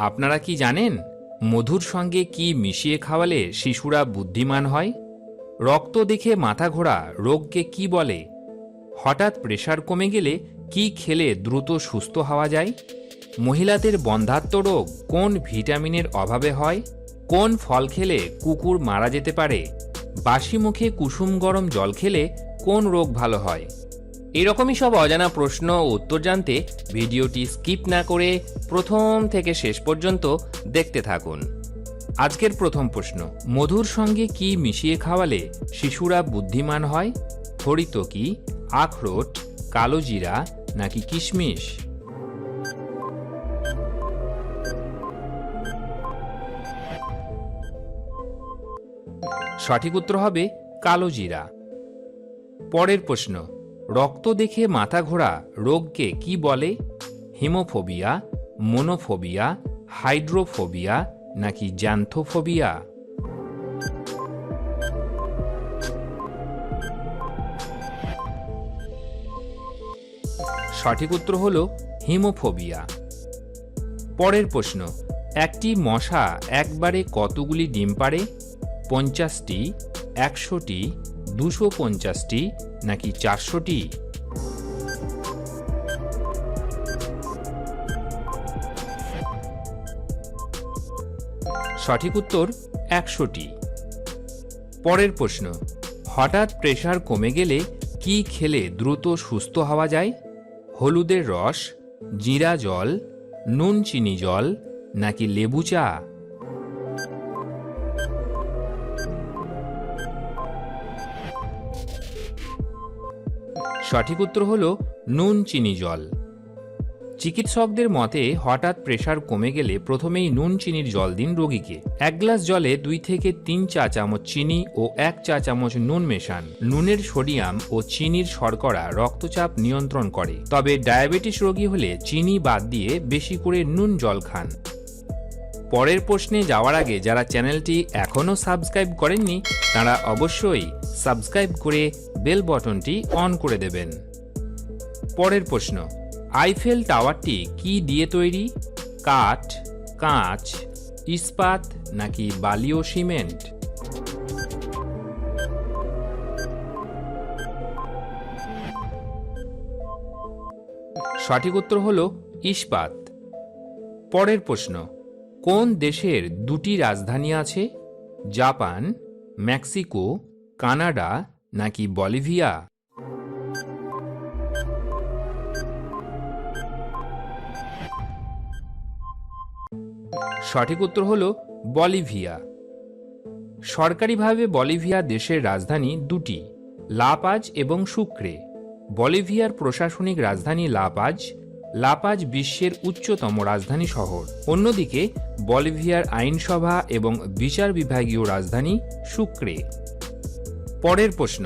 আপনারা কি জানেন মধুর সঙ্গে কি মিশিয়ে খাওয়ালে শিশুরা বুদ্ধিমান হয়? রক্ত দেখে মাথা ঘোরা রোগকে কি বলে? হঠাৎ প্রেসার কমে গেলে কি খেলে দ্রুত সুস্থ হওয়া যায়? মহিলাদের বন্ধ্যাত্ব রোগ কোন ভিটামিনের অভাবে হয়? কোন ফল খেলে কুকুর মারা যেতে পারে? বাসি মুখে কুসুম গরম জল খেলে কোন রোগ ভালো হয়? এরকমই সব অজানা প্রশ্ন ও উত্তর জানতে ভিডিওটি স্কিপ না করে প্রথম থেকে শেষ পর্যন্ত দেখতে থাকুন। আজকের প্রথম প্রশ্ন, মধুর সঙ্গে কি মিশিয়ে খাওয়ালে শিশুরা বুদ্ধিমান হয়? হরিতকি, আখরোট, কালো জিরা নাকি কিশমিশ? সঠিক উত্তর হবে কালো জিরা। পরের প্রশ্ন, রক্ত দেখে মাথা ঘোরা রোগকে কি বলে? হিমোফোবিয়া, মোনোফোবিয়া, হাইড্রোফোবিয়া নাকি জ্যান্থোফোবিয়া? সঠিক উত্তর হল হিমোফোবিয়া। পরের প্রশ্ন, একটি মশা একবারে কতগুলি ডিম পাড়ে? 50টি, 100টি, 250টি নাকি 400টি? সঠিক উত্তর 100টি। পরের প্রশ্ন, হঠাৎ প্রেসার কমে গেলে কি খেলে দ্রুত সুস্থ হওয়া যায়? হলুদের রস, জিরা জল, নুন চিনি জল নাকি লেবু চা? সঠিক উত্তর হল নুন চিনি জল। চিকিৎসকদের মতে হঠাৎ প্রেসার কমে গেলে প্রথমেই নুন চিনির জল দিন রোগীকে। 1 গ্লাস জলে 2 থেকে 3 চা চামচ চিনি ও 1 চা চামচ নুন মেশান। নুনের সোডিয়াম ও চিনির শর্করা রক্তচাপ নিয়ন্ত্রণ করে, তবে ডায়াবেটিস রোগী হলে চিনি বাদ দিয়ে বেশি করে নুন জল খান। পরের প্রশ্নে যাওয়ার আগে যারা চ্যানেলটি এখনও সাবস্ক্রাইব করেননি তারা অবশ্যই সাবস্ক্রাইব করে বেল বাটনটি অন করে দেবেন। পরের প্রশ্ন, আইফেল টাওয়ারটি কি দিয়ে তৈরি? কাঠ, কাঁচ, ইস্পাত নাকি বালি ও সিমেন্ট? সঠিক উত্তর হল ইস্পাত। পরের প্রশ্ন, কোন দেশের 2টি রাজধানী আছে? জাপান, মেক্সিকো, কানাডা নাকি বলিভিয়া? সঠিক উত্তর হল বলিভিয়া। সরকারিভাবে বলিভিয়া দেশের রাজধানী 2টি, লা পাজ এবং সুক্রে। বলিভিয়ার প্রশাসনিক রাজধানী লা পাজ। লা পাজ বিশ্বের উচ্চতম রাজধানী শহর। অন্যদিকে বলিভিয়ার আইনসভা এবং বিচার বিভাগীয় রাজধানী সুক্রে। পরের প্রশ্ন,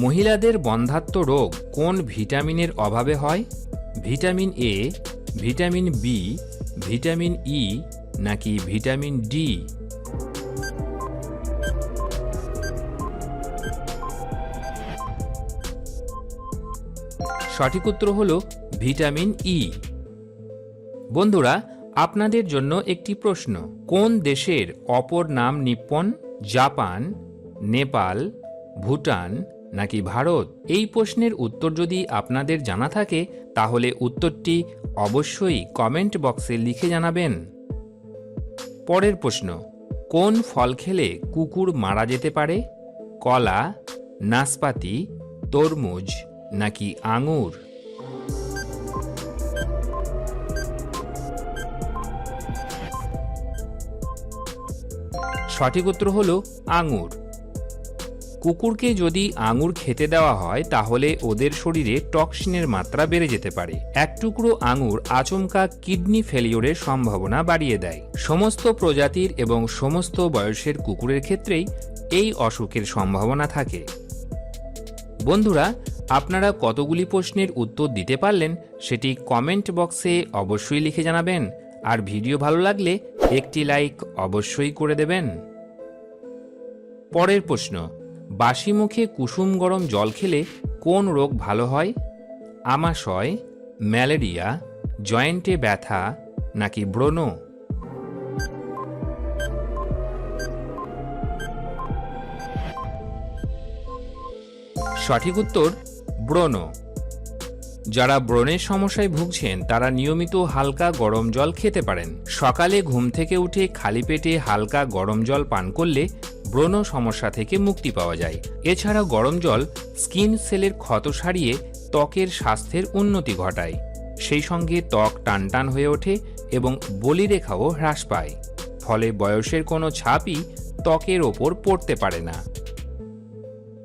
মহিলাদের বন্ধ্যাত্ব রোগ কোন ভিটামিনের অভাবে হয়? Vitamin A, vitamin B, vitamin E নাকি ভিটামিন ডি? সঠিক উত্তর হল ভিটামিন ই। বন্ধুরা, আপনাদের জন্য একটি প্রশ্ন, কোন দেশের অপর নাম নিপ্পন? জাপান, নেপাল, ভুটান নাকি ভারত? এই প্রশ্নের উত্তর যদি আপনাদের জানা থাকে তাহলে উত্তরটি অবশ্যই কমেন্ট বক্সে লিখে জানাবেন। পরের প্রশ্ন, কোন ফল খেলে কুকুর মারা যেতে পারে? কলা, নাশপাতি, তরমুজ নাকি আঙুর? সঠিক উত্তর হল আঙুর। কুকুরকে যদি আঙুর খেতে দেওয়া হয় তাহলে ওদের শরীরে টক্সিনের মাত্রা বেড়ে যেতে পারে। 1 টুকরো আঙুর আচমকা কিডনি ফেলিওরের সম্ভাবনা বাড়িয়ে দেয়। সমস্ত প্রজাতির এবং সমস্ত বয়সের কুকুরের ক্ষেত্রেই এই অসুখের সম্ভাবনা থাকে। বন্ধুরা, আপনারা কতগুলি প্রশ্নের উত্তর দিতে পারলেন সেটি কমেন্ট বক্সে অবশ্যই লিখে জানাবেন, আর ভিডিও ভালো লাগলে একটি লাইক অবশ্যই করে দেবেন। পরের প্রশ্ন, বাসি মুখে কুসুম গরম জল খেলে কোন রোগ ভালো হয়? আমাশয়, ম্যালেরিয়া, জয়েন্টে ব্যথা নাকি ব্রণ? সঠিক উত্তর ব্রণ। যারা ব্রণের সমস্যায় ভুগছেন তারা নিয়মিত হালকা গরম জল খেতে পারেন। সকালে ঘুম থেকে উঠে খালি পেটে হালকা গরম জল পান করলে ব্রণ সমস্যা থেকে মুক্তি পাওয়া যায়। এছাড়া গরম জল স্কিন সেলের ক্ষত সারিয়ে ত্বকের স্বাস্থ্যের উন্নতি ঘটায়। সেই সঙ্গে ত্বক টানটান হয়ে ওঠে এবং বলিরেখাও হ্রাস পায়। ফলে বয়সের কোনো ছাপই ত্বকের ওপর পড়তে পারে না।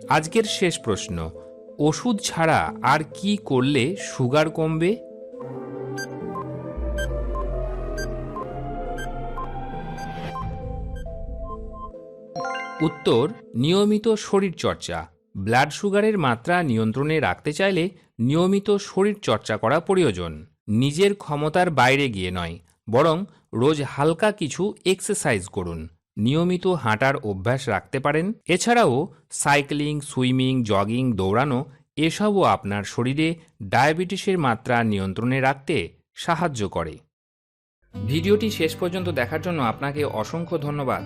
আজকের শেষ প্রশ্ন, ওষুধ ছাড়া আর কি করলে সুগার কমবে? উত্তর নিয়মিত শরীরচর্চা। ব্লাড সুগারের মাত্রা নিয়ন্ত্রণে রাখতে চাইলে নিয়মিত শরীর চর্চা করা প্রয়োজন। নিজের ক্ষমতার বাইরে গিয়ে নয়, বরং রোজ হালকা কিছু এক্সারসাইজ করুন। নিয়মিত হাঁটার অভ্যাস রাখতে পারেন। এছাড়াও সাইক্লিং, সুইমিং, জগিং, দৌড়ানো এসবও আপনার শরীরে ডায়াবেটিসের মাত্রা নিয়ন্ত্রণে রাখতে সাহায্য করে। ভিডিওটি শেষ পর্যন্ত দেখার জন্য আপনাকে অসংখ্য ধন্যবাদ।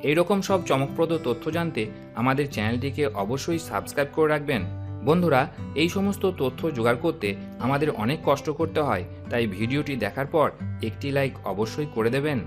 এইরকম সব চমকপ্রদ তথ্য জানতে আমাদের চ্যানেলটিকে অবশ্যই সাবস্ক্রাইব করে রাখবেন। বন্ধুরা, এই সমস্ত তথ্য জোগাড় করতে আমাদের অনেক কষ্ট করতে হয়, তাই ভিডিওটি দেখার পর একটি লাইক অবশ্যই করে দেবেন।